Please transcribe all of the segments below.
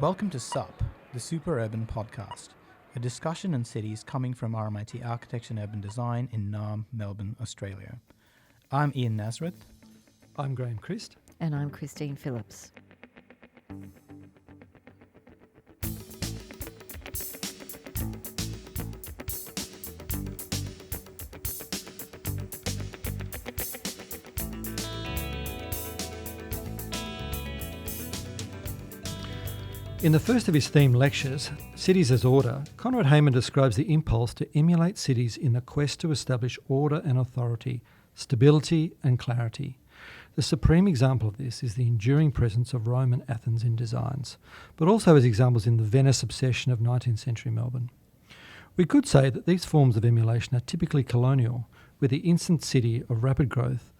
Welcome to SUP, the Super Urban Podcast, a discussion on cities coming from RMIT Architecture and Urban Design in Naarm, Melbourne, Australia. I'm Ian Nazareth. I'm Graham Crist. And I'm Christine Phillips. In the first of his theme lectures, Cities as Order, Conrad Hamann describes the impulse to emulate cities in the quest to establish order and authority, stability and clarity. The supreme example of this is the enduring presence of Rome and Athens in designs, but also as examples in the Venice obsession of 19th century Melbourne. We could say that these forms of emulation are typically colonial, where the instant city of rapid growth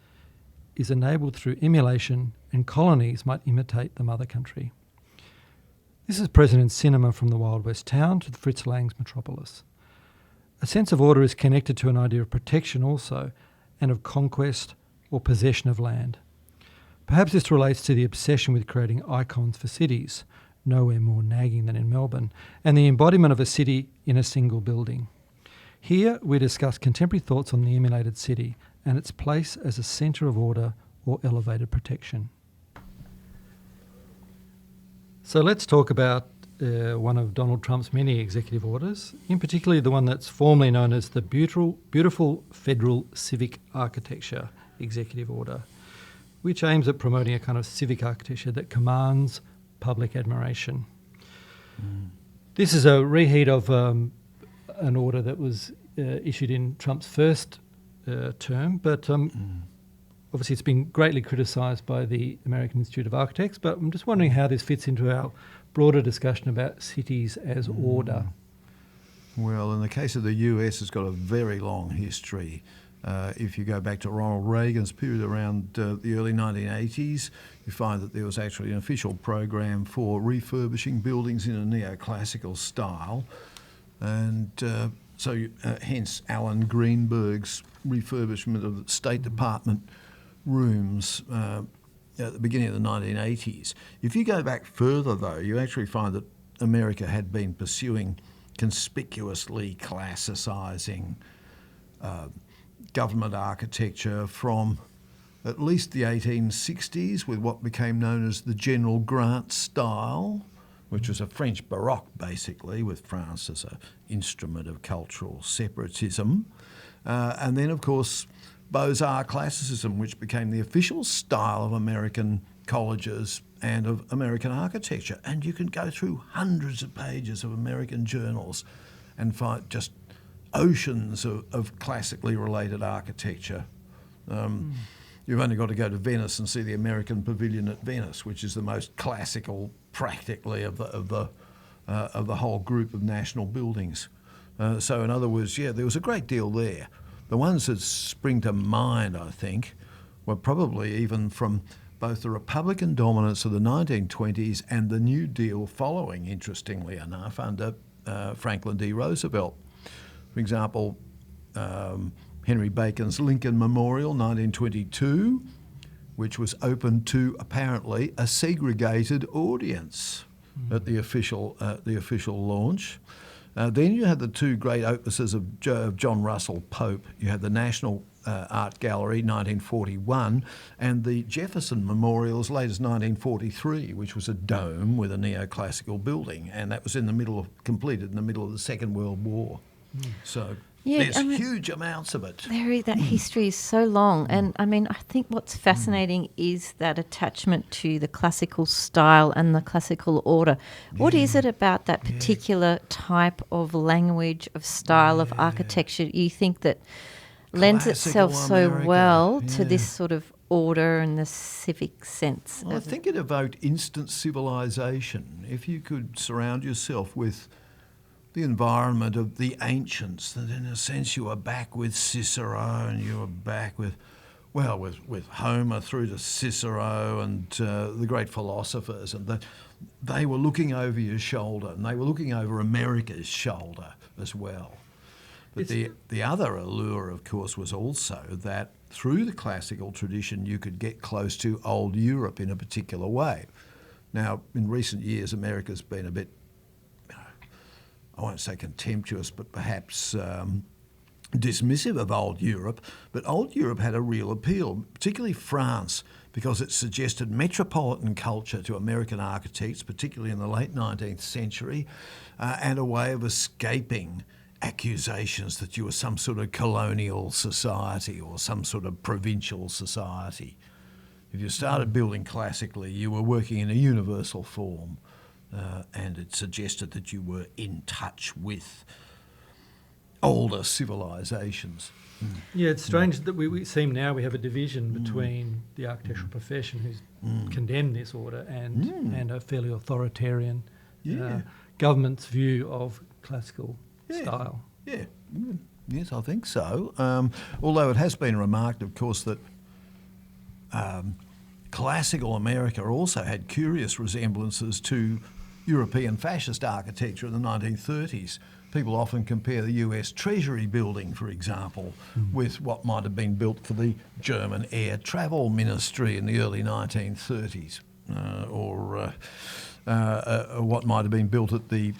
is enabled through emulation and colonies might imitate the mother country. This is present in cinema from the Wild West town to the Fritz Metropolis. A sense of order is connected to an idea of protection also, and of conquest or possession of land. Perhaps this relates to the obsession with creating icons for cities, nowhere more nagging than in Melbourne, and the embodiment of a city in a single building. Here we discuss contemporary thoughts on the emulated city and its place as a centre of order or elevated protection. So let's talk about one of Donald Trump's many executive orders, in particular the one that's formally known as the Beautiful Federal Civic Architecture Executive Order, which aims at promoting a kind of civic architecture that commands public admiration. This is a reheat of an order that was issued in Trump's first term, but obviously it's been greatly criticised by the American Institute of Architects, but I'm just wondering how this fits into our broader discussion about cities as order. Well, in the case of the US, it's got a very long history. If you go back to Ronald Reagan's period around the early 1980s, you find that there was actually an official program for refurbishing buildings in a neoclassical style. And hence Alan Greenberg's refurbishment of the State Department rooms at the beginning of the 1980s. If you go back further, though, you actually find that America had been pursuing conspicuously classicising government architecture from at least the 1860s with what became known as the General Grant style, which was a French Baroque, basically, with France as an instrument of cultural separatism. And then, of course, Beaux-Arts classicism, which became the official style of American colleges and of American architecture. And you can go through hundreds of pages of American journals and find just oceans of classically related architecture. You've only got to go to Venice and see the American Pavilion at Venice, which is the most classical, practically, of the whole group of national buildings. So, in other words, there was a great deal there. The ones that spring to mind, I think, were probably even from both the Republican dominance of the 1920s and the New Deal following, interestingly enough, under Franklin D. Roosevelt. For example, Henry Bacon's Lincoln Memorial, 1922, which was open to, apparently, a segregated audience at the official launch. Then you had the two great opuses of John Russell Pope. You had the National Art Gallery, 1941, and the Jefferson Memorial as late as 1943, which was a dome with a neoclassical building, and that was completed in the middle of the Second World War. So there's huge amounts of it. That history is so long. And I think what's fascinating is that attachment to the classical style and the classical order. What is it about that particular type of language, of style of architecture you think that lends itself so well to this sort of order and the civic sense? Well, I think it evoked instant civilization. If you could surround yourself with the environment of the ancients, that in a sense you were back with Cicero and you were back with Homer through to Cicero and the great philosophers, and that they were looking over your shoulder and they were looking over America's shoulder as well. But the other allure, of course, was also that through the classical tradition you could get close to old Europe in a particular way. Now, in recent years, America's been a bit, I won't say contemptuous, but perhaps dismissive of old Europe. But old Europe had a real appeal, particularly France, because it suggested metropolitan culture to American architects, particularly in the late 19th century, and a way of escaping accusations that you were some sort of colonial society or some sort of provincial society. If you started building classically, you were working in a universal form, and it suggested that you were in touch with older civilisations. Yeah, it's strange that we seem now we have a division between the architectural profession, who's condemned this order, and a fairly authoritarian government's view of classical style. Yeah, yes, I think so. Although it has been remarked, of course, that classical America also had curious resemblances to European fascist architecture in the 1930s. People often compare the US Treasury building, for example, with what might have been built for the German Air Travel Ministry in the early 1930s, or what might have been built at the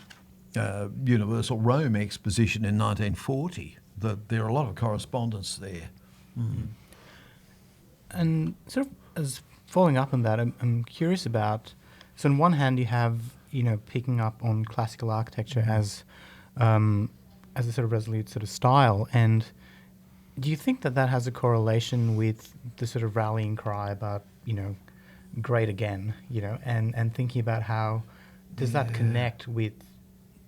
Universal Rome Exposition in 1940. There are a lot of correspondence there. And sort of as following up on that, I'm curious about, so on one hand you have, picking up on classical architecture as a sort of resolute sort of style, and do you think that has a correlation with the sort of rallying cry about, great again, and thinking about how does that connect with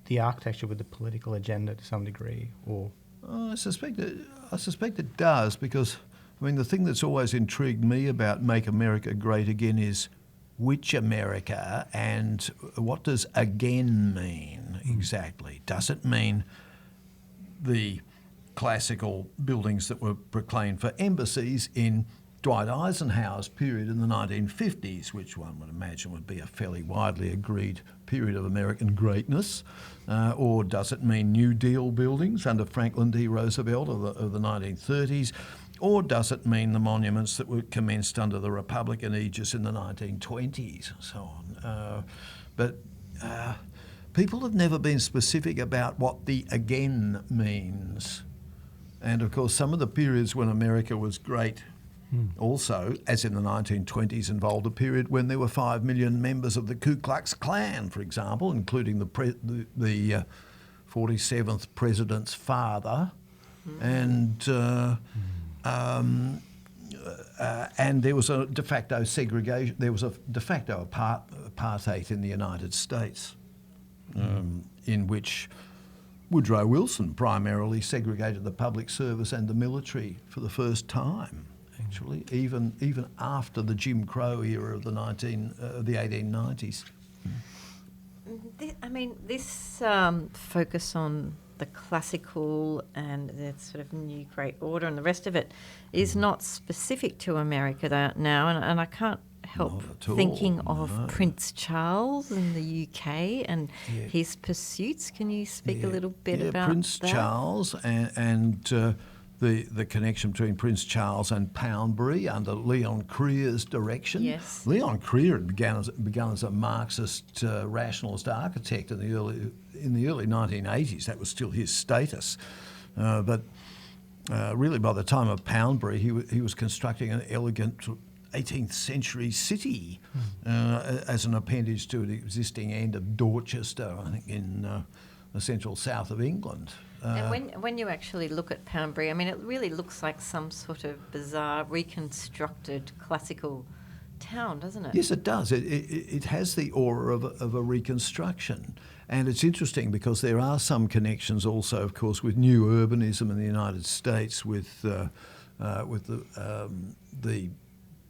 the architecture, with the political agenda to some degree, or? I suspect it does, because the thing that's always intrigued me about Make America Great Again is which America, and what does again mean exactly? Does it mean the classical buildings that were proclaimed for embassies in Dwight Eisenhower's period in the 1950s, which one would imagine would be a fairly widely agreed period of American greatness? Or does it mean New Deal buildings under Franklin D. Roosevelt of the 1930s? Or does it mean the monuments that were commenced under the Republican aegis in the 1920s and so on? But people have never been specific about what the again means. And of course, some of the periods when America was great also, as in the 1920s, involved a period when there were 5 million members of the Ku Klux Klan, for example, including the 47th president's father, and there was a de facto segregation. There was a de facto apartheid in the United States, in which Woodrow Wilson primarily segregated the public service and the military for the first time. Actually, even after the Jim Crow era of the 1890s. This focus on the classical and the sort of new great order and the rest of it is not specific to America now, and I can't help thinking of Prince Charles in the UK and his pursuits. Can you speak a little bit about Prince that? Charles and the connection between Prince Charles and Poundbury under Leon Creer's direction. Yes. Leon Creer had begun as a Marxist rationalist architect in the early 1980s. That was still his status, but really by the time of Poundbury, he was constructing an elegant 18th century city as an appendage to the existing end of Dorchester, I think, in the central south of England. And when you actually look at Poundbury, it really looks like some sort of bizarre reconstructed classical town, doesn't it? Yes, it does. It has the aura of a reconstruction. And it's interesting because there are some connections also, of course, with new urbanism in the United States, with the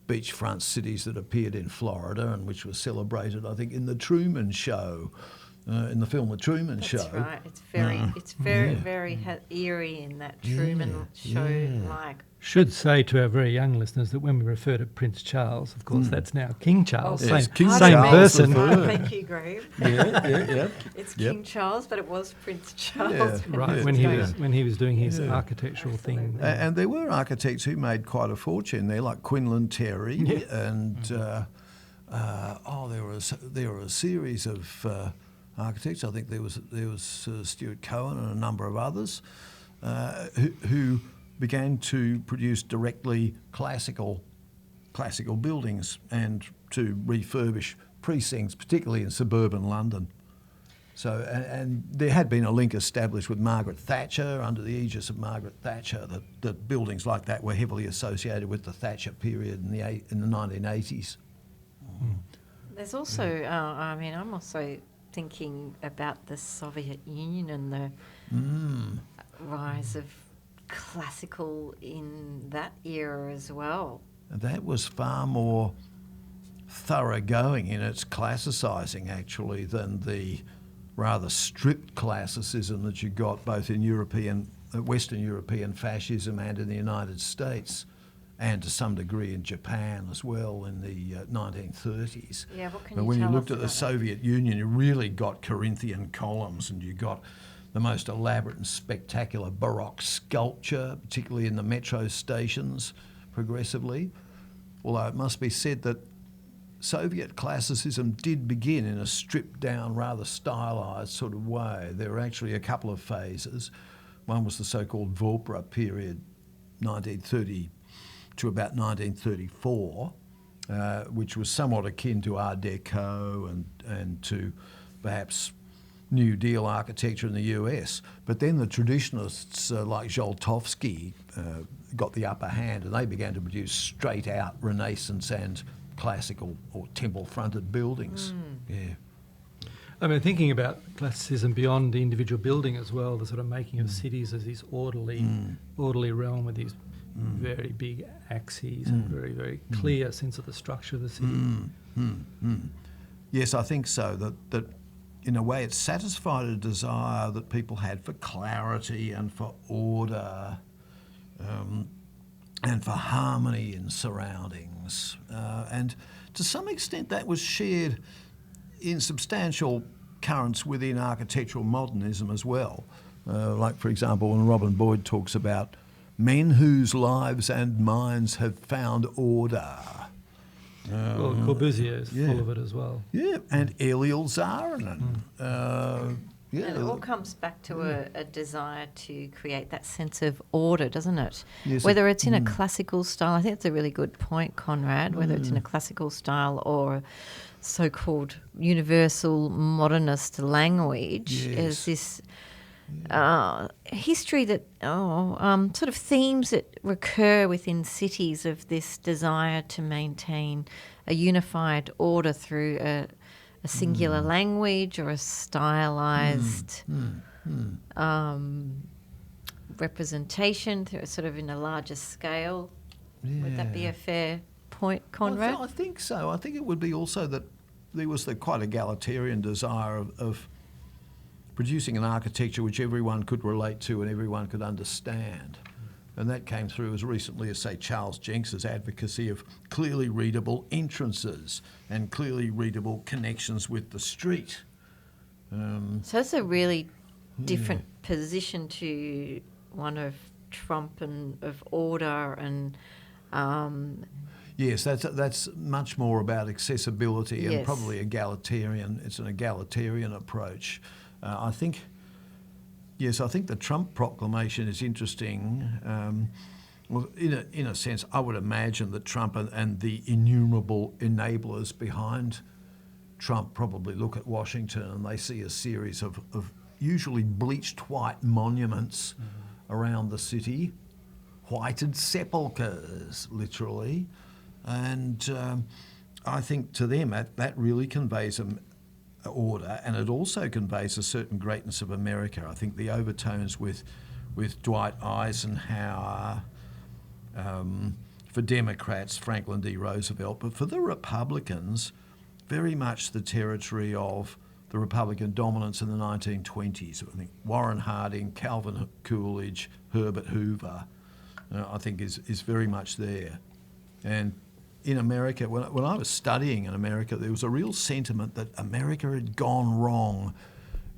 beachfront cities that appeared in Florida and which were celebrated, I think, in the Truman Show. In the film The Truman Show. That's right. It's very eerie in that Truman Show-like. Should say to our very young listeners that when we refer to Prince Charles, of course, that's now King Charles. Yes, same King same Charles person. Thank you, Graham. Yeah. It's King Charles, but it was Prince Charles. Right, when he was doing his architectural thing. And there were architects who made quite a fortune there, like Quinlan Terry and there were a series of architects. I think there was Stuart Cohen and a number of others who began to produce directly classical buildings and to refurbish precincts, particularly in suburban London. So, and there had been a link established with Margaret Thatcher, under the aegis of Margaret Thatcher, that buildings like that were heavily associated with the Thatcher period in the 1980s. There's also, I'm also thinking about the Soviet Union and the rise of classical in that era as well. And that was far more thoroughgoing in its classicising, actually, than the rather strict classicism that you got both in Western European fascism and in the United States, and to some degree in Japan as well in the 1930s. Yeah, what can but you when you tell looked us at the about Soviet Union, you really got Corinthian columns, and you got the most elaborate and spectacular Baroque sculpture, particularly in the metro stations, progressively. Although it must be said that Soviet classicism did begin in a stripped-down, rather stylised sort of way. There were actually a couple of phases. One was the so-called Vopra period, 1930 to about 1934, which was somewhat akin to Art Deco and to perhaps New Deal architecture in the US. But then the traditionalists like Zholtovsky got the upper hand, and they began to produce straight-out Renaissance and classical or temple-fronted buildings. Yeah. I mean, thinking about classicism beyond the individual building as well, the sort of making of cities as this orderly realm with these very big axes and very, very clear sense of the structure of the city. Yes, I think so. That in a way it satisfied a desire that people had for clarity and for order and for harmony in surroundings. And to some extent that was shared in substantial currents within architectural modernism as well. Like, for example, when Robin Boyd talks about men whose lives and minds have found order. Well, Corbusier is full of it as well. Yeah, and Eliel Saarinen. And it all comes back to a desire to create that sense of order, doesn't it? Yes, whether it's in a classical style, I think that's a really good point, Conrad, whether it's in a classical style or a so-called universal modernist language, is this history that, sort of themes that recur within cities of this desire to maintain a unified order through a singular language or a stylized representation, sort of in a larger scale. Yeah. Would that be a fair point, Conrad? I think so. I think it would be also that there was the quite egalitarian desire of producing an architecture which everyone could relate to and everyone could understand. And that came through as recently as, say, Charles Jenks's advocacy of clearly readable entrances and clearly readable connections with the street. So it's a really different position to one of Trump and of order and... Yes, that's much more about accessibility and probably egalitarian. It's an egalitarian approach. I think the Trump proclamation is interesting. Well, in a sense, I would imagine that Trump and the innumerable enablers behind Trump probably look at Washington and they see a series of usually bleached white monuments around the city, whited sepulchres, literally. And I think to them that really conveys order, and it also conveys a certain greatness of America. I think the overtones with Dwight Eisenhower, for Democrats, Franklin D. Roosevelt, but for the Republicans, very much the territory of the Republican dominance in the 1920s. I think Warren Harding, Calvin Coolidge, Herbert Hoover, I think is very much there. And in America, when I was studying in America, there was a real sentiment that America had gone wrong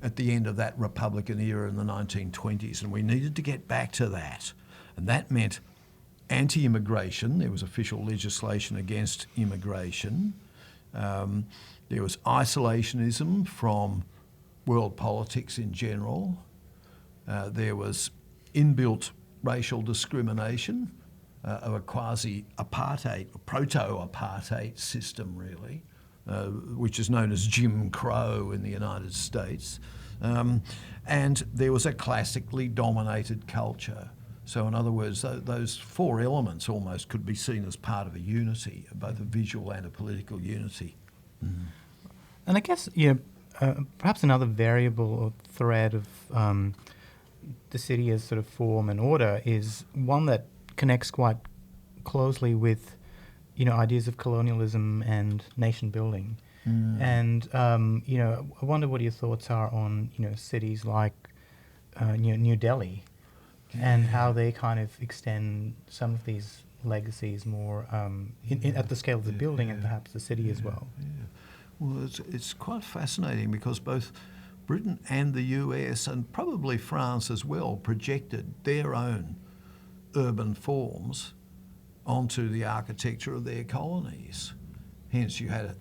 at the end of that Republican era in the 1920s, and we needed to get back to that. And that meant anti-immigration. There was official legislation against immigration. There was isolationism from world politics in general. There was inbuilt racial discrimination of a quasi-apartheid, proto-apartheid system, really, which is known as Jim Crow in the United States. And there was a classically dominated culture. So in other words, those four elements almost could be seen as part of a unity, both a visual and a political unity. Mm. And I guess, perhaps another variable or thread of the city as sort of form and order is one that connects quite closely with, ideas of colonialism and nation building. Mm. And, I wonder what your thoughts are on, cities like New Delhi and how they kind of extend some of these legacies more at the scale of the building and perhaps the city as well. Yeah. Well, it's quite fascinating because both Britain and the US, and probably France as well, projected their own urban forms onto the architecture of their colonies. Hence you had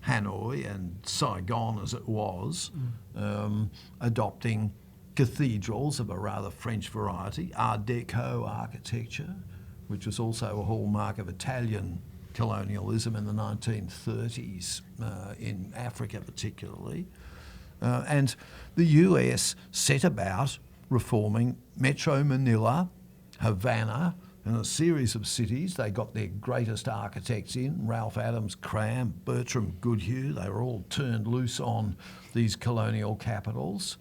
Hanoi and Saigon, as it was, adopting cathedrals of a rather French variety, Art Deco architecture, which was also a hallmark of Italian colonialism in the 1930s, in Africa particularly. And the US set about reforming Metro Manila, Havana, and a series of cities. They got their greatest architects in, Ralph Adams Cram, Bertram Goodhue. They were all turned loose on these colonial capitals.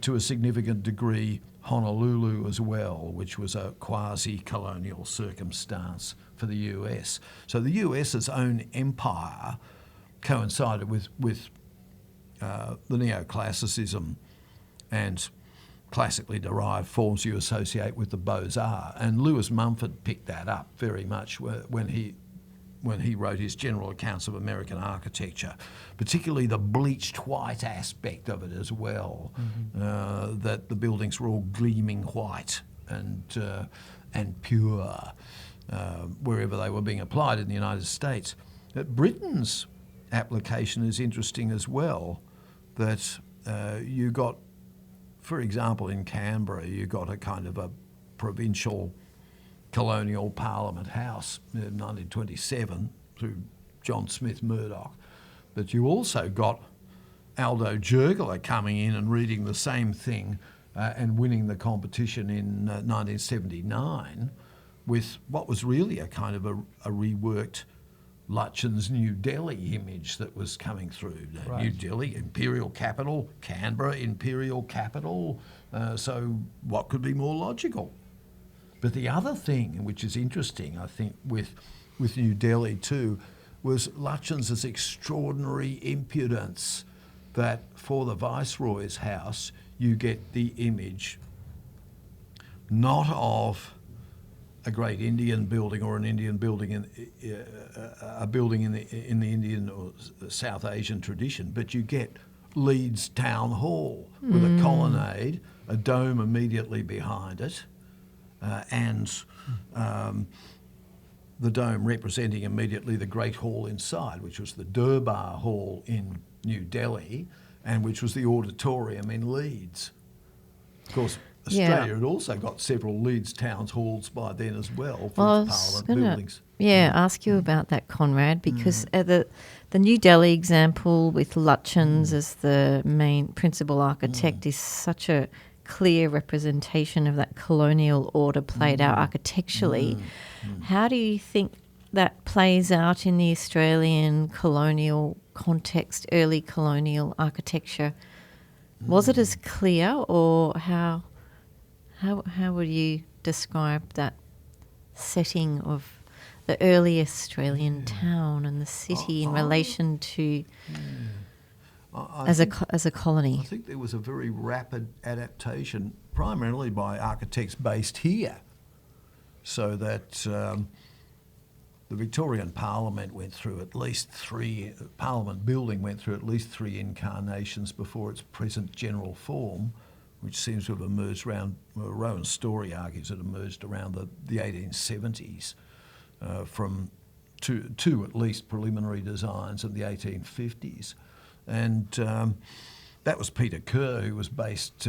To a significant degree, Honolulu as well, which was a quasi-colonial circumstance for the US. So the US's own empire coincided with the neoclassicism and classically derived forms you associate with the Beaux-Arts. And Lewis Mumford picked that up very much when he wrote his general accounts of American architecture, particularly the bleached white aspect of it as well, that the buildings were all gleaming white and pure wherever they were being applied in the United States. Britain's application is interesting as well, that you got, for example, in Canberra, you got a kind of a provincial colonial Parliament House in 1927 through John Smith Murdoch. But you also got Aldo Jergler coming in and reading the same thing and winning the competition in 1979 with what was really a kind of a reworked Lutyens' New Delhi image that was coming through. Right. New Delhi, imperial capital, Canberra, imperial capital. So what could be more logical? But the other thing, which is interesting, I think, with New Delhi too, was Lutyens' extraordinary impudence that for the Viceroy's house, you get the image not of a great Indian building or an Indian building a building in the Indian or South Asian tradition, but you get Leeds Town Hall with a colonnade, a dome immediately behind it, and the dome representing immediately the Great Hall inside, which was the Durbar Hall in New Delhi, and which was the auditorium in Leeds. Of course, Australia had also got several Leeds Town Halls by then as well for Parliament buildings. Ask you about that, Conrad, because the New Delhi example with Lutyens as the main principal architect is such a clear representation of that colonial order played out architecturally. How do you think that plays out in the Australian colonial context, early colonial architecture? Was it as clear, or how would you describe that setting of the early Australian town and the city in relation to as a colony? I think there was a very rapid adaptation, primarily by architects based here, so that the Victorian Parliament went through at least three, Parliament building went through at least three incarnations before its present general form, which seems to have emerged around, Rowan Story argues it emerged around the 1870s from two at least preliminary designs in the 1850s, and that was Peter Kerr, who was based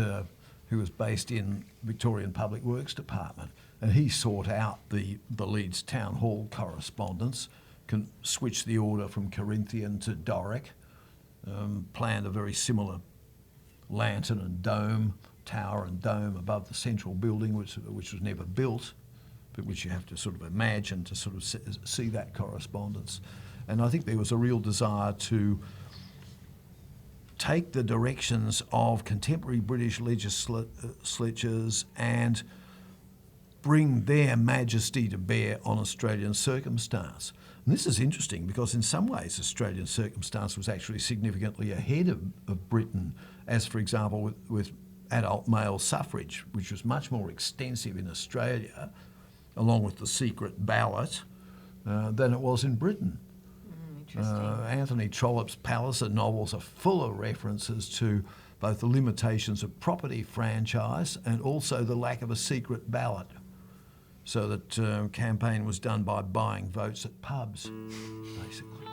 in Victorian Public Works Department, and he sought out the Leeds Town Hall correspondence, switched the order from Corinthian to Doric, planned a very similar lantern and dome, tower and dome above the central building, which was never built, but which you have to sort of imagine to sort of see that correspondence. And I think there was a real desire to take the directions of contemporary British legislatures and bring their majesty to bear on Australian circumstance. And this is interesting because in some ways Australian circumstance was actually significantly ahead of Britain, as for example with adult male suffrage, which was much more extensive in Australia, along with the secret ballot, than it was in Britain. Anthony Trollope's Palliser novels are full of references to both the limitations of property franchise and also the lack of a secret ballot, so that campaign was done by buying votes at pubs, basically.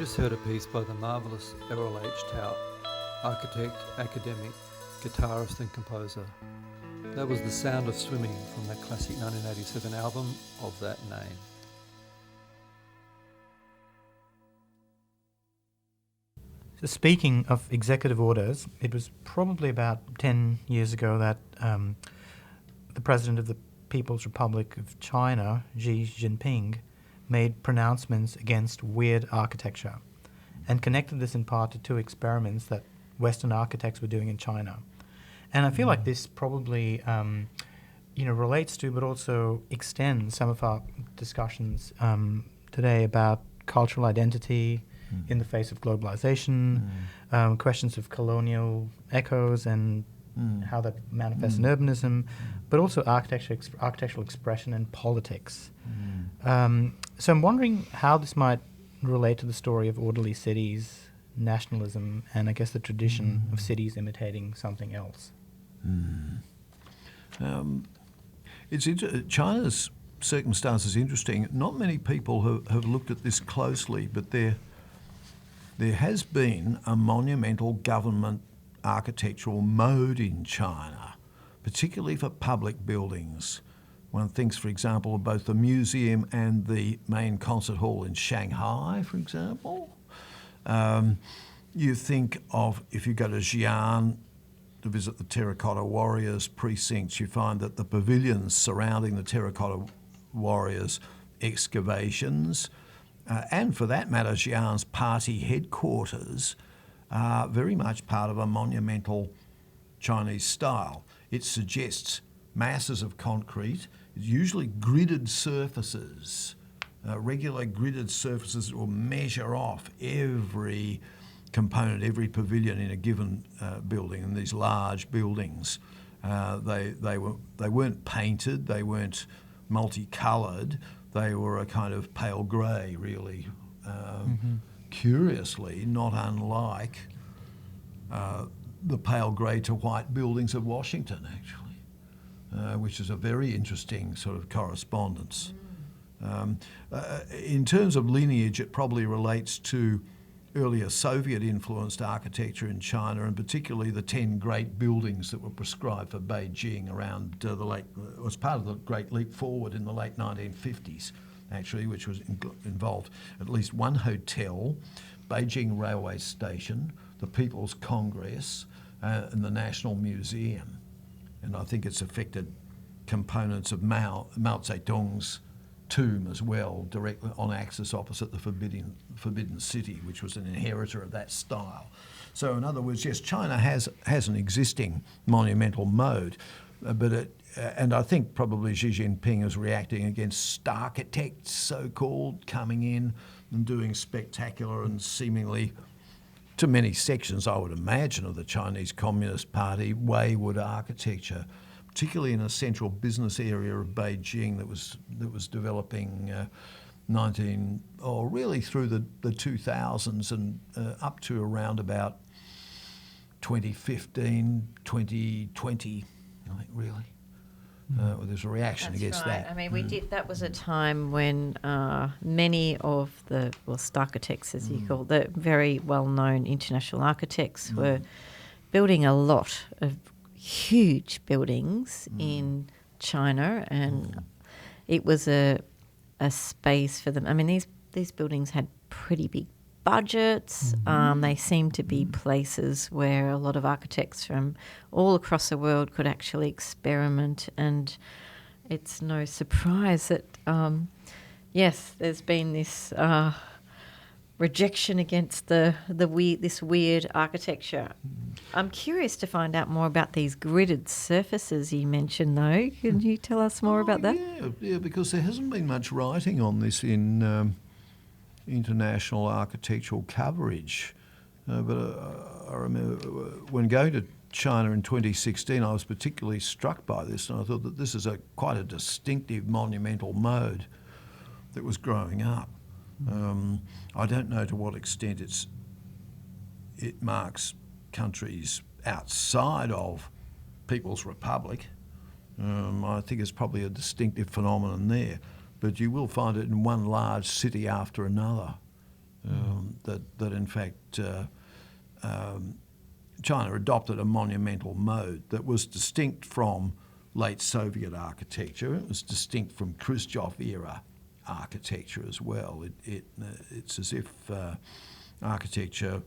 just heard a piece by the marvellous Errol H. Tout, architect, academic, guitarist and composer. That was The Sound of Swimming from that classic 1987 album of that name. So speaking of executive orders, it was probably about 10 years ago that the President of the People's Republic of China, Xi Jinping, made pronouncements against weird architecture and connected this in part to two experiments that Western architects were doing in China. And I feel like this probably relates to, but also extends some of our discussions today about cultural identity in the face of globalization, questions of colonial echoes and how that manifests in urbanism, but also architectural expression and politics. So I'm wondering how this might relate to the story of orderly cities, nationalism, and I guess the tradition of cities imitating something else. China's circumstance is interesting. Not many people have looked at this closely, but there has been a monumental government architectural mode in China, particularly for public buildings. One thinks, for example, of both the museum and the main concert hall in Shanghai, for example. You think of, if you go to Xi'an to visit the Terracotta Warriors precincts, you find that the pavilions surrounding the Terracotta Warriors excavations, and for that matter, Xi'an's party headquarters, are very much part of a monumental Chinese style. It suggests masses of concrete, usually gridded surfaces, regular gridded surfaces that will measure off every component, every pavilion in a given building. And these large buildings, they weren't painted, they weren't multicoloured, they were a kind of pale grey, really. Curiously, not unlike the pale grey to white buildings of Washington, actually, which is a very interesting sort of correspondence. In terms of lineage, it probably relates to earlier Soviet-influenced architecture in China, and particularly the 10 great buildings that were prescribed for Beijing around it was part of the Great Leap Forward in the late 1950s, actually, which was involved at least one hotel, Beijing Railway Station, the People's Congress, and the National Museum. And I think it's affected components of Mao Zedong's tomb as well, directly on axis opposite the Forbidden City, which was an inheritor of that style. So in other words, yes, China has an existing monumental mode, and I think probably Xi Jinping is reacting against architects, so-called, coming in and doing spectacular and seemingly, to many sections, I would imagine, of the Chinese Communist Party, wayward architecture, particularly in a central business area of Beijing that was developing really through the 2000s and up to around about 2015, 2020, I think, really. There's a reaction against that. I mean, that was a time when many of the architects, as you call the very well-known international architects, were building a lot of huge buildings in China, and it was a space for them. I mean, these buildings had pretty big budgets. They seemed to be places where a lot of architects from all across the world could actually experiment, and it's no surprise that yes, there's been this rejection against this weird architecture. I'm curious to find out more about these gridded surfaces you mentioned, though. Can you tell us more about that? Yeah, because there hasn't been much writing on this in international architectural coverage. But I remember when going to China in 2016, I was particularly struck by this, and I thought that this is quite a distinctive monumental mode that was growing up. I don't know to what extent it marks countries outside of People's Republic. I think it's probably a distinctive phenomenon there, but you will find it in one large city after another that in fact China adopted a monumental mode that was distinct from late Soviet architecture. It was distinct from Khrushchev era architecture as well. It's as if architecture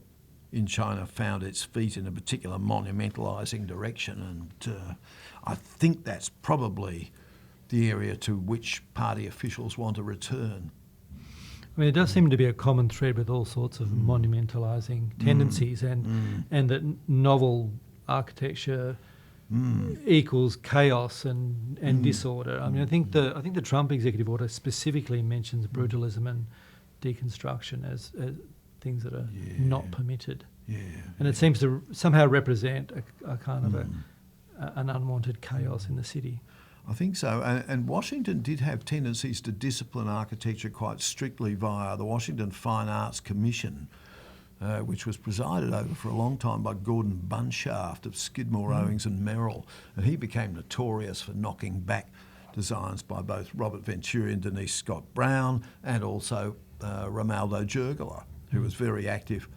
in China found its feet in a particular monumentalising direction, and I think that's probably the area to which party officials want to return. I mean, it does seem to be a common thread with all sorts of monumentalising tendencies, and that novel architecture equals chaos and disorder. I mean, I think the Trump executive order specifically mentions brutalism and deconstruction as things that are not permitted. Yeah, and it seems to somehow represent a kind of an unwanted chaos in the city. I think so. And Washington did have tendencies to discipline architecture quite strictly via the Washington Fine Arts Commission, which was presided over for a long time by Gordon Bunshaft of Skidmore, Owings and Merrill. And he became notorious for knocking back designs by both Robert Venturi and Denise Scott Brown, and also Romaldo Jurgala, who was very active.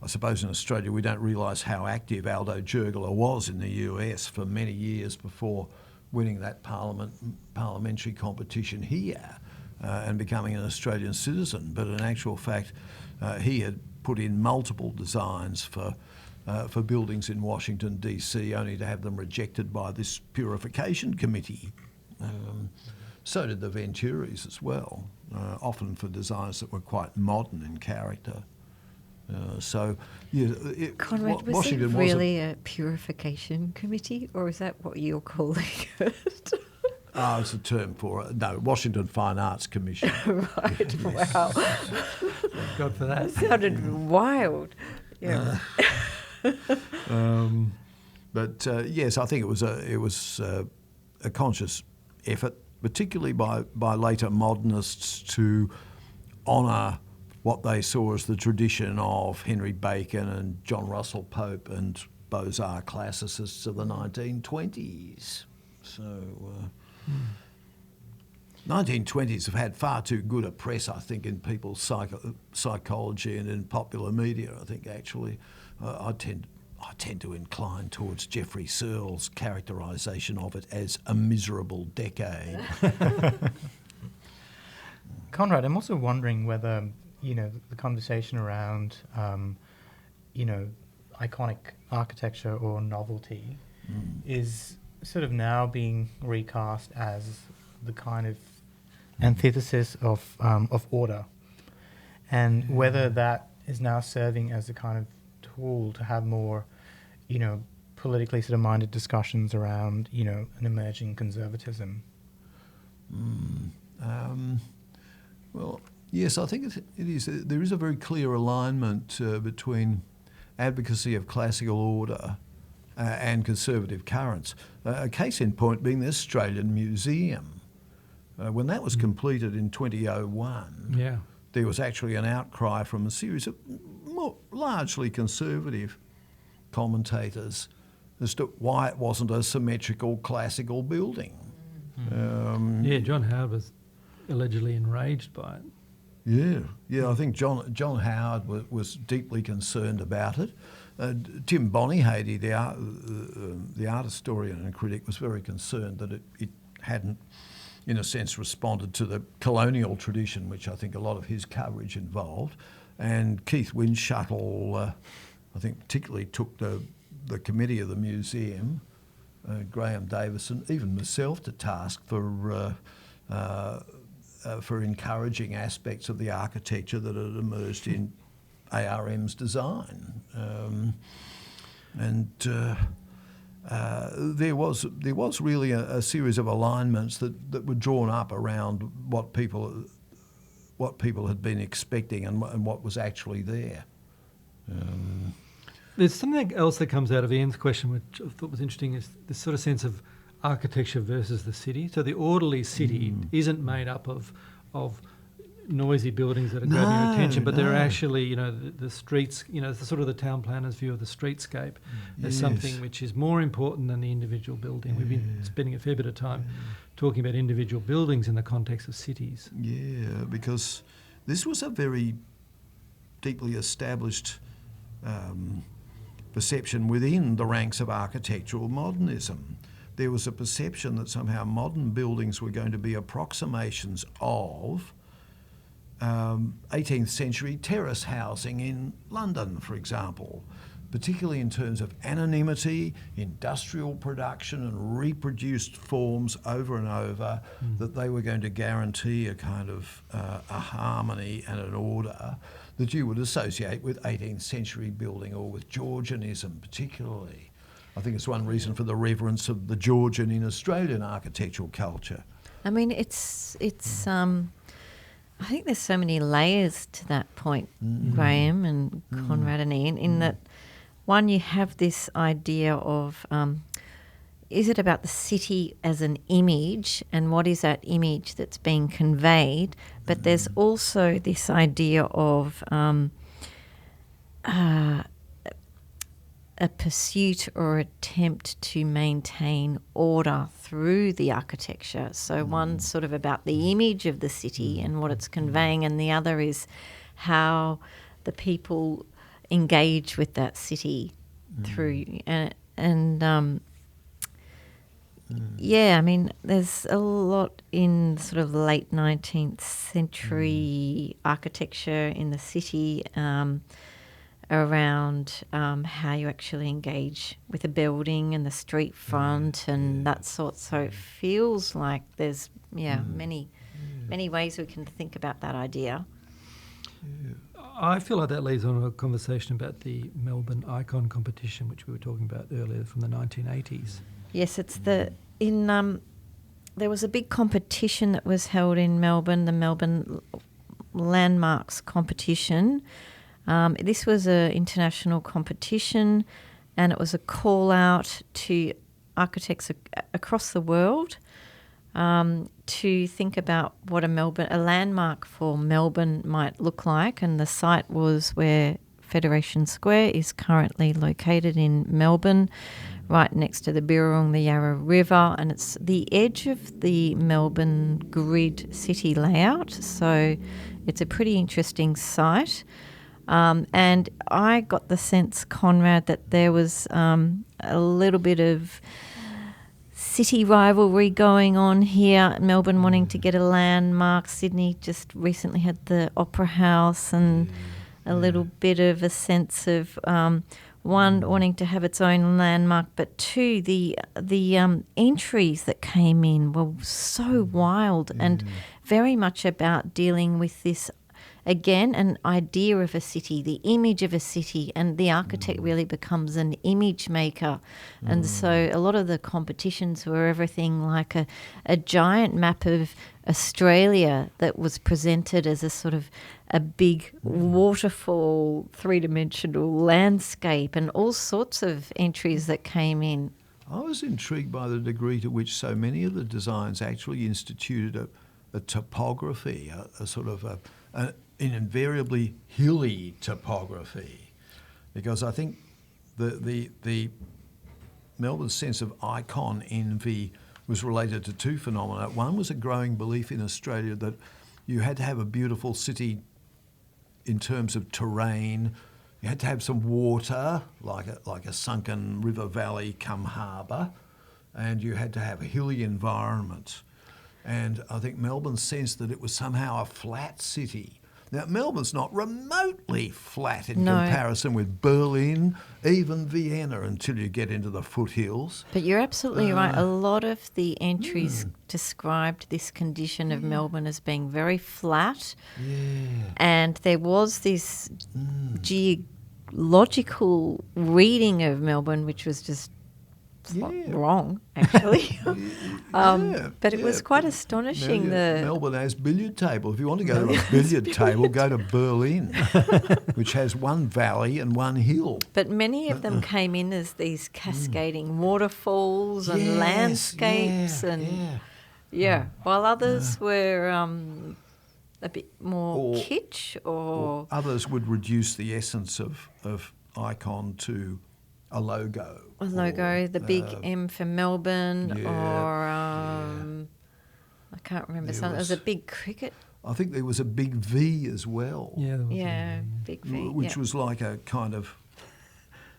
I suppose in Australia we don't realise how active Aldo Jurgala was in the US for many years before winning that parliamentary competition here and becoming an Australian citizen. But in actual fact, he had put in multiple designs for buildings in Washington, DC, only to have them rejected by this purification committee. So did the Venturis as well, often for designs that were quite modern in character. Conrad, was it really a purification committee, or is that what you're calling it? It's a term for it. No, Washington Fine Arts Commission. Right, wow. Thank God for that. That sounded wild. Yeah. But yes, I think it was a conscious effort, particularly by later modernists, to honour what they saw as the tradition of Henry Bacon and John Russell Pope and Beaux-Arts classicists of the 1920s. So 1920s have had far too good a press, I think, in people's psychology and in popular media. I think actually I tend to incline towards Geoffrey Searle's characterisation of it as a miserable decade. Conrad, I'm also wondering whether the conversation around, iconic architecture or novelty is sort of now being recast as the kind of antithesis of order, and whether that is now serving as a kind of tool to have more, politically sort of minded discussions around, an emerging conservatism. Well, yes, I think it is. There is a very clear alignment between advocacy of classical order and conservative currents. A case in point being the Australian Museum. When that was completed in 2001, there was actually an outcry from a series of more largely conservative commentators as to why it wasn't a symmetrical classical building. John Howard was allegedly enraged by it. Yeah, I think John Howard was deeply concerned about it. Tim Bonyhady, the art historian and critic, was very concerned that it hadn't, in a sense, responded to the colonial tradition, which I think a lot of his coverage involved. And Keith Windschuttle, I think, particularly took the committee of the museum, Graham Davison, even myself, to task for encouraging aspects of the architecture that had emerged in ARM's design, there was really a series of alignments that were drawn up around what people had been expecting and what was actually there. There's something else that comes out of Ian's question, which I thought was interesting, is this sort of sense of architecture versus the city. So the orderly city isn't made up of noisy buildings that are grabbing your attention, but they're actually, the streets, it's the sort of the town planner's view of the streetscape as something which is more important than the individual building. We've been spending a fair bit of time talking about individual buildings in the context of cities. Yeah, because this was a very deeply established perception within the ranks of architectural modernism. There was a perception that somehow modern buildings were going to be approximations of 18th century terrace housing in London, for example, particularly in terms of anonymity, industrial production and reproduced forms over and over, that they were going to guarantee a kind of a harmony and an order that you would associate with 18th century building or with Georgianism particularly. I think it's one reason for the reverence of the Georgian in Australian architectural culture. I mean, it's I think there's so many layers to that point, Graham and Conrad and Ian, in that, one, you have this idea of, is it about the city as an image and what is that image that's being conveyed? But there's also this idea of a pursuit or attempt to maintain order through the architecture. So one's sort of about the image of the city and what it's conveying, and the other is how the people engage with that city through. Yeah, I mean, there's a lot in sort of late 19th century architecture in the city around how you actually engage with a building and the street front and that sort. So it feels like there's many ways we can think about that idea. I feel like that leads on to a conversation about the Melbourne Icon competition, which we were talking about earlier, from the 1980s. Yes, it's there was a big competition that was held in Melbourne, the Melbourne Landmarks competition. This was an international competition, and it was a call out to architects across the world to think about what a landmark for Melbourne might look like. And the site was where Federation Square is currently located in Melbourne, right next to the Birrong, the Yarra River, and it's the edge of the Melbourne grid city layout. So it's a pretty interesting site. And I got the sense, Conrad, that there was a little bit of city rivalry going on here. Melbourne wanting to get a landmark. Sydney just recently had the Opera House, and a little bit of a sense of one, wanting to have its own landmark, but two, the entries that came in were so wild and very much about dealing with this, again, an idea of a city, the image of a city, and the architect really becomes an image maker. And so a lot of the competitions were everything like a giant map of Australia that was presented as a sort of a big waterfall, three-dimensional landscape, and all sorts of entries that came in. I was intrigued by the degree to which so many of the designs actually instituted a topography, a sort of an invariably hilly topography, because I think the Melbourne's sense of icon envy was related to two phenomena. One was a growing belief in Australia that you had to have a beautiful city in terms of terrain. You had to have some water, like a sunken river valley come harbour, and you had to have a hilly environment. And I think Melbourne sensed that it was somehow a flat city. Now, Melbourne's not remotely flat in comparison with Berlin, even Vienna, until you get into the foothills. But you're absolutely right. A lot of the entries described this condition of Melbourne as being very flat. And there was this geological reading of Melbourne, which was just wrong, actually. But it was quite astonishing. Melbourne has billiard table. If you want to go to a billiard table, go to Berlin, which has one valley and one hill. But many of them came in as these cascading waterfalls and landscapes, while others were a bit more kitsch, or others would reduce the essence of icon to a logo. A logo, the big M for Melbourne, or I can't remember. There was a big cricket I think there was a big V as well. Yeah, there was Yeah, big V. Which was like a kind of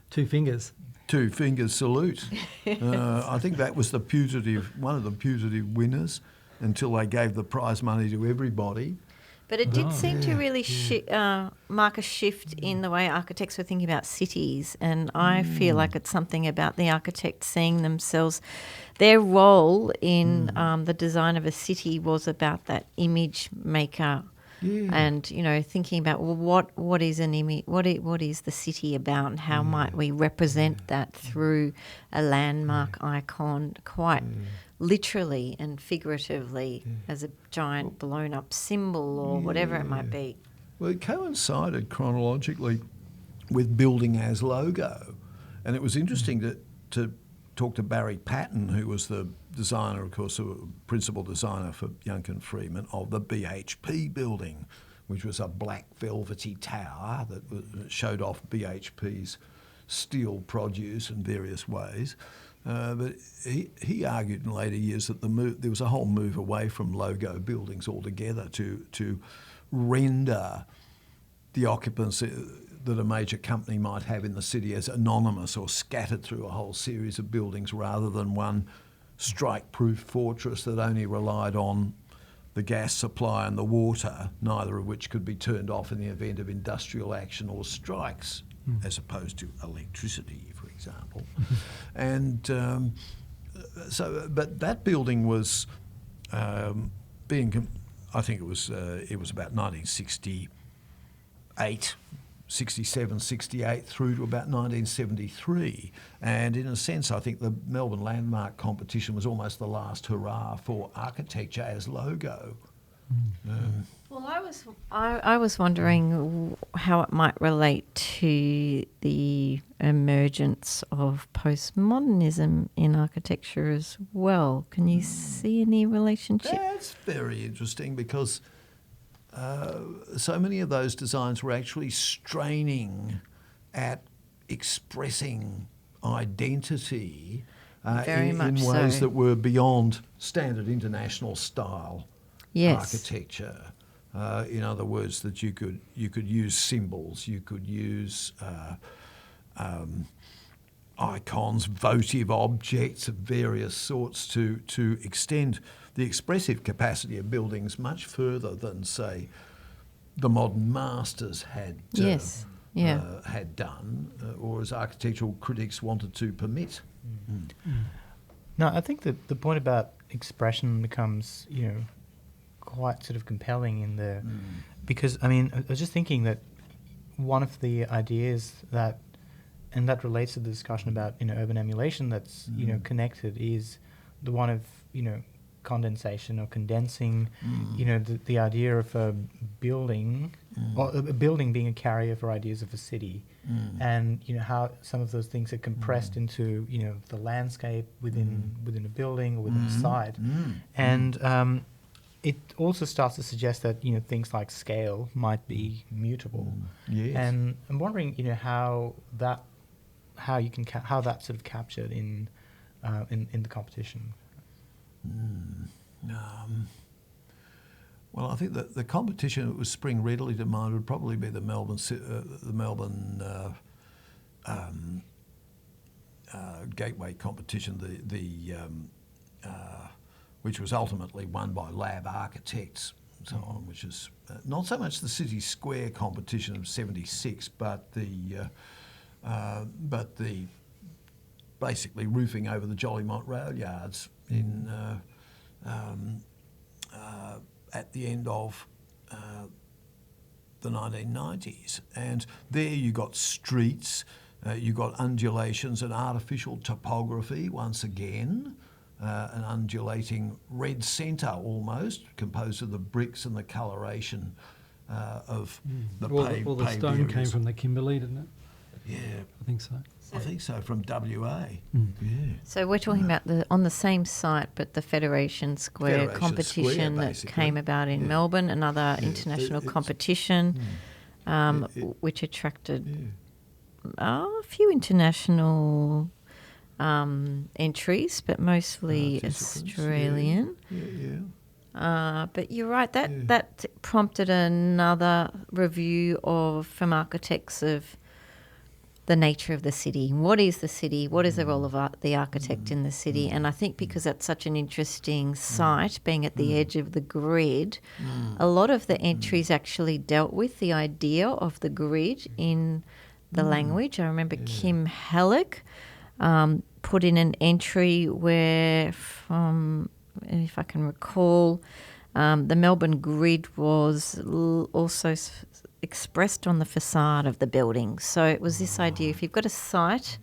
two fingers. two-finger salute. I think that was one of the putative winners until they gave the prize money to everybody. But it did seem to really mark a shift in the way architects were thinking about cities, and I feel like it's something about the architects seeing themselves. Their role in the design of a city was about that image maker, and thinking about what is an image, what is the city about, and how might we represent that through a landmark icon, quite literally and figuratively as a giant blown up symbol or whatever it might be. Well, it coincided chronologically with building as logo. And it was interesting to talk to Barry Patton, who was the designer, of course, the principal designer for Young and Freeman of the BHP building, which was a black velvety tower that showed off BHP's steel produce in various ways. But he argued in later years that there was a whole move away from logo buildings altogether to render the occupants that a major company might have in the city as anonymous or scattered through a whole series of buildings rather than one strike-proof fortress that only relied on the gas supply and the water, neither of which could be turned off in the event of industrial action or strikes, as opposed to electricity, for example. And but that building was I think it was about 1968, 67, 68 through to about 1973. And in a sense, I think the Melbourne Landmark Competition was almost the last hurrah for architecture as logo. Well, I was wondering how it might relate to the emergence of postmodernism in architecture as well. Can you see any relationship? That's very interesting because so many of those designs were actually straining at expressing identity in ways that were beyond standard international style architecture. In other words, that you could use symbols, you could use icons, votive objects of various sorts to extend the expressive capacity of buildings much further than, say, the modern masters had done, or as architectural critics wanted to permit. No, I think that the point about expression becomes, quite sort of compelling in there, because I was just thinking that one of the ideas that relates to the discussion about urban emulation that's connected is the one of condensation or condensing, the idea of a building or a building being a carrier for ideas of a city, and how some of those things are compressed into the landscape within a building or within a site, and it also starts to suggest that things like scale might be mutable. Yes. And I'm wondering how that sort of captured in the competition. Well, I think that the competition that was spring readily demand would probably be the Melbourne Gateway competition, which was ultimately won by Lab Architects, and so on, which is not so much the City Square competition of '76, but the basically roofing over the Jollymont rail yards in at the end of the 1990s. And there you got streets, you got undulations and artificial topography once again, an undulating red centre almost, composed of the bricks and the coloration of the paved the stone areas. came from the Kimberley, didn't it? Yeah. I think so. I think so, from WA. Yeah. So we're talking about on the same site, but the Federation Square competition that came about in Melbourne, another international competition, which attracted a few international entries, but mostly Australian. But you're right, that prompted another review from architects of the nature of the city. What is the city? What is the role of the architect in the city? And I think because that's such an interesting site, being at the edge of the grid, a lot of the entries actually dealt with the idea of the grid in the language. I remember Kim Halleck put in an entry where, if I can recall, the Melbourne grid was also expressed on the facade of the building. So it was this idea, if you've got a site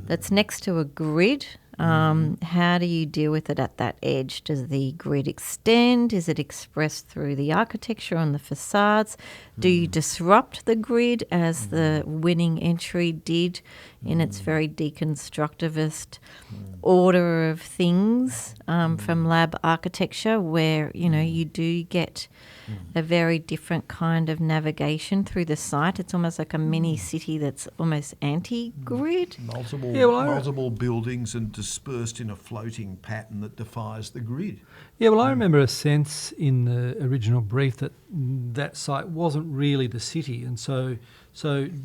that's next to a grid, how do you deal with it at that edge? Does the grid extend? Is it expressed through the architecture on the facades? Do you disrupt the grid as the winning entry did in its very deconstructivist order of things from lab architecture, where, you do get a very different kind of navigation through the site. It's almost like a mini city that's almost anti-grid. Multiple buildings and dispersed in a floating pattern that defies the grid. Yeah, well, I remember a sense in the original brief that site wasn't really the city, and so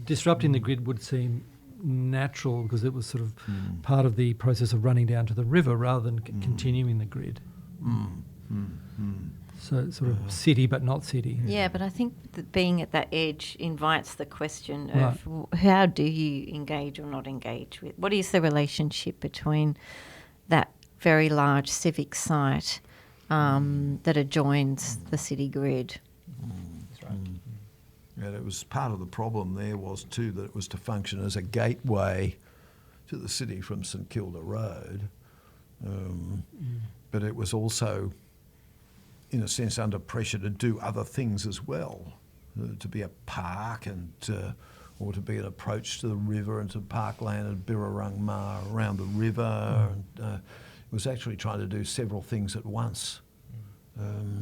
disrupting the grid would seem natural because it was sort of part of the process of running down to the river rather than continuing the grid. So it's sort of city but not city. Yeah, but I think that being at that edge invites the question of how do you engage or not engage with? What is the relationship between that very large civic site that adjoins the city grid? That's right. And it was part of the problem there was too that it was to function as a gateway to the city from St Kilda Road, but it was also, in a sense, under pressure to do other things as well, to be a park and or to be an approach to the river and to parkland and Birrarungma around the river. And, it was actually trying to do several things at once.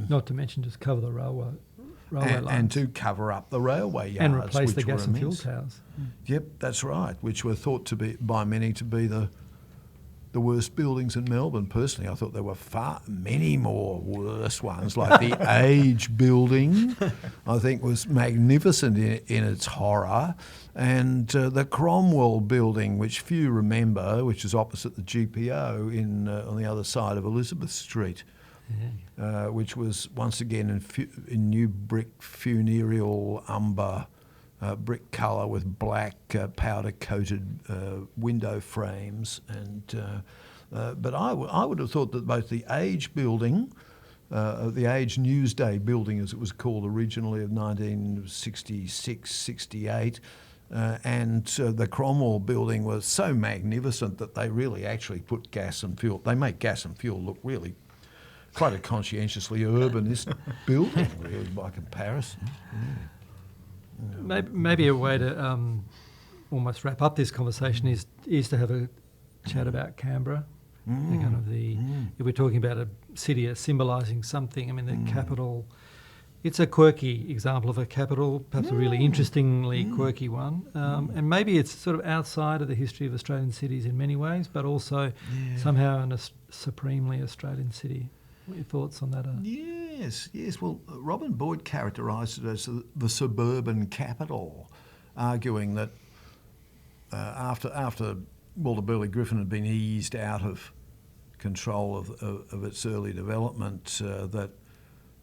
Not to mention just cover the railway lines. And to cover up the railway yards. And replace the which gas were and fuel immense. towers. Yep, that's right, which were thought to be, by many, to be the worst buildings in Melbourne. Personally, I thought there were many more worse ones, like the Age building, I think was magnificent in its horror, and the Cromwell building, which few remember, which is opposite the GPO on the other side of Elizabeth Street, which was once again in new brick funereal umber brick colour with black powder-coated window frames. And but I would have thought that both the Age building, the Age Newsday building as it was called originally of 1966-68, and the Cromwell building was so magnificent that they really actually put gas and fuel. They make gas and fuel look really quite a conscientiously urbanist building, really, by comparison. Maybe a way to almost wrap up this conversation is to have a chat about Canberra. If we're talking about a city as symbolising something, I mean, the capital, it's a quirky example of a capital, perhaps a really interestingly quirky one. And maybe it's sort of outside of the history of Australian cities in many ways, but also somehow a supremely Australian city. What are your thoughts on that? Yes. Well, Robin Boyd characterised it as the suburban capital, arguing that after Walter Burley Griffin had been eased out of control of its early development, that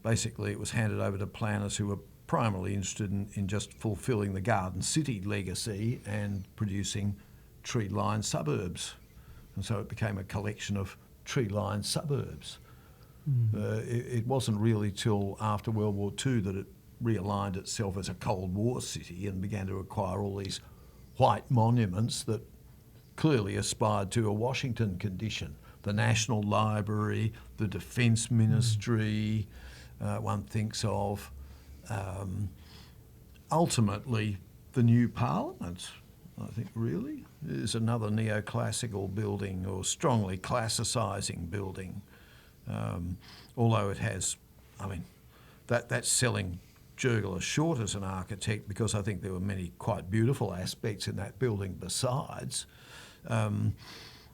basically it was handed over to planners who were primarily interested in just fulfilling the Garden City legacy and producing tree-lined suburbs. And so it became a collection of tree-lined suburbs. It wasn't really till after World War II that it realigned itself as a Cold War city and began to acquire all these white monuments that clearly aspired to a Washington condition. The National Library, the Defence Ministry, one thinks of. Ultimately, the new Parliament, I think, really, is another neoclassical building or strongly classicising building. Although it has, I mean, that's selling Jurgler short as an architect, because I think there were many quite beautiful aspects in that building besides. And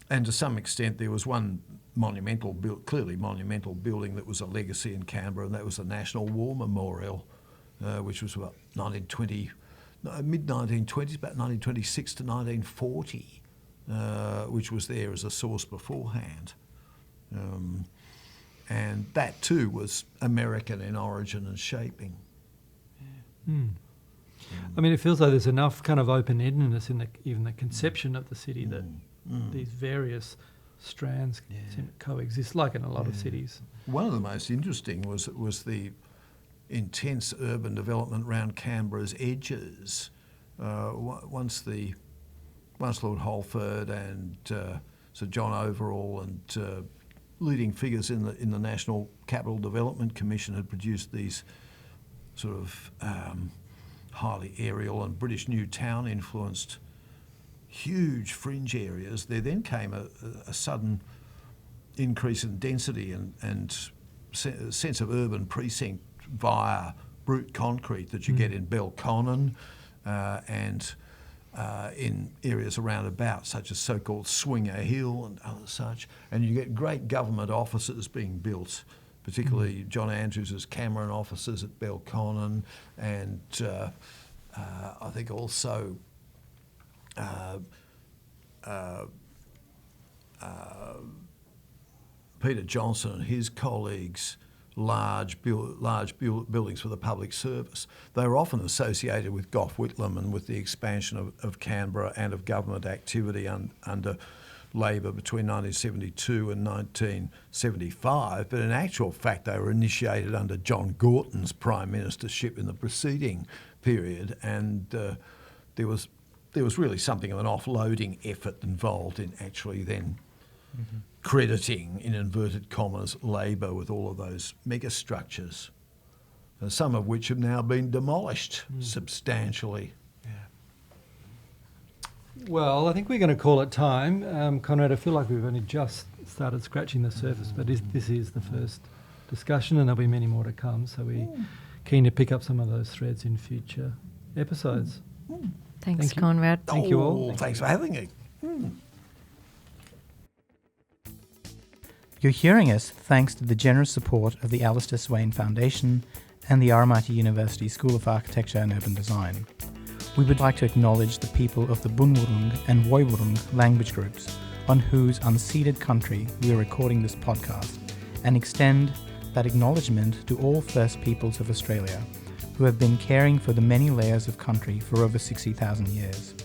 to some extent there was one clearly monumental building that was a legacy in Canberra, and that was the National War Memorial, which was about mid-1920s, about 1926 to 1940, which was there as a source beforehand. And that too was American in origin and shaping. I mean, it feels like there's enough kind of open-endedness in even the conception of the city that these various strands seem to coexist, like in a lot of cities. One of the most interesting was the intense urban development around Canberra's edges. Once Lord Holford and Sir John Overall and leading figures in the National Capital Development Commission had produced these sort of highly aerial and British New Town influenced huge fringe areas, there then came a sudden increase in density and sense of urban precinct via brute concrete that you get in Belconnen and in areas around about, such as so-called Swinger Hill and other such. And you get great government offices being built, particularly John Andrews's Cameron offices at Belconnen, and I think also Peter Johnson and his colleagues' large buildings for the public service. They were often associated with Gough Whitlam and with the expansion of Canberra and of government activity under Labor between 1972 and 1975, but in actual fact they were initiated under John Gorton's prime ministership in the preceding period, and there was really something of an offloading effort involved in actually then crediting, in inverted commas, Labor with all of those mega structures, some of which have now been demolished substantially. Well, I think we're going to call it time. Conrad, I feel like we've only just started scratching the surface, but this is the first discussion and there'll be many more to come, so we're keen to pick up some of those threads in future episodes. Thanks, Conrad. Thank you all. Thanks for having me. You're hearing us thanks to the generous support of the Alistair Swain Foundation and the RMIT University School of Architecture and Urban Design. We would like to acknowledge the people of the Bunwurrung and Woiwurrung language groups on whose unceded country we are recording this podcast, and extend that acknowledgement to all First Peoples of Australia who have been caring for the many layers of country for over 60,000 years.